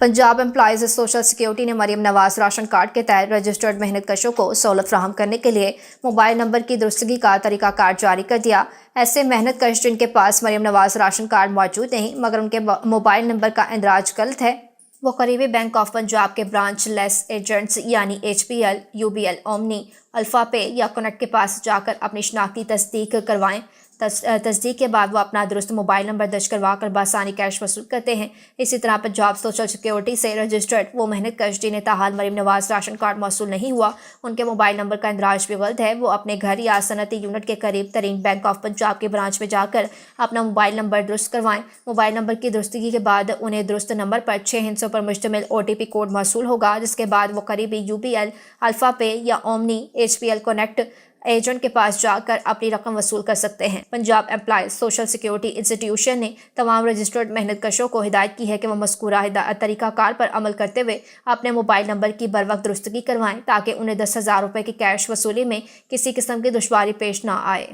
Punjab employees social security ने Maryam Nawaz ration card के तहत रजिस्टर्ड मेहनत कशों को सहूलत फराहम करने के लिए मोबाइल नंबर की दुरुस्तगी का तरीकाकार जारी कर दिया। ऐसे मेहनत कश जिनके पास मरियम नवाज राशन कार्ड मौजूद नहीं मगर उनके मोबाइल नंबर का इंदराज गलत है, वो करीबी बैंक ऑफ पंजाब के ब्रांच लेस एजेंट्स यानी HPL, UBL, ओमनी, अल्फा पे या कनेक्ट के पास जाकर अपनी शनाख्ती तस्दीक करवाएं। तस्दीक के बाद वो अपना दुरुस्त मोबाइल नंबर दर्ज करवा कर बआसानी कैश वसूल करते हैं। इसी तरह पंजाब सोशल सिक्योरिटी से रजिस्टर्ड वो मेहनत कश जिन्हें ताहाल मरियम नवाज राशन कार्ड मौसूल नहीं हुआ, उनके मोबाइल नंबर का इंदराज भी गलत है, वो अपने घर या सनती यूनिट के करीब तरीन बैंक ऑफ पंजाब के ब्रांच में जाकर अपना मोबाइल नंबर दुरुस्त करवाएं। मोबाइल नंबर की दुरुस्तगी के बाद उन्हें दुरुस्त नंबर पर 6 हिस्सों पर मुश्तमिल OTP कोड मौसूल होगा, जिसके बाद वो करीबी UBL, अल्फा पे या ओमनी, HPL कनेक्ट एजेंट के पास जाकर अपनी रकम वसूल कर सकते हैं। Punjab employees social security institution ने तमाम रजिस्टर्ड मेहनत कशों को हिदायत की है कि वह मज़कूरा तरीकाकार पर अमल करते हुए अपने मोबाइल नंबर की बर वक्त दुरुस्तगी करवाएं ताकि उन्हें 10,000 रुपये की कैश वसूली में किसी किस्म की दुश्वारी पेश ना आए।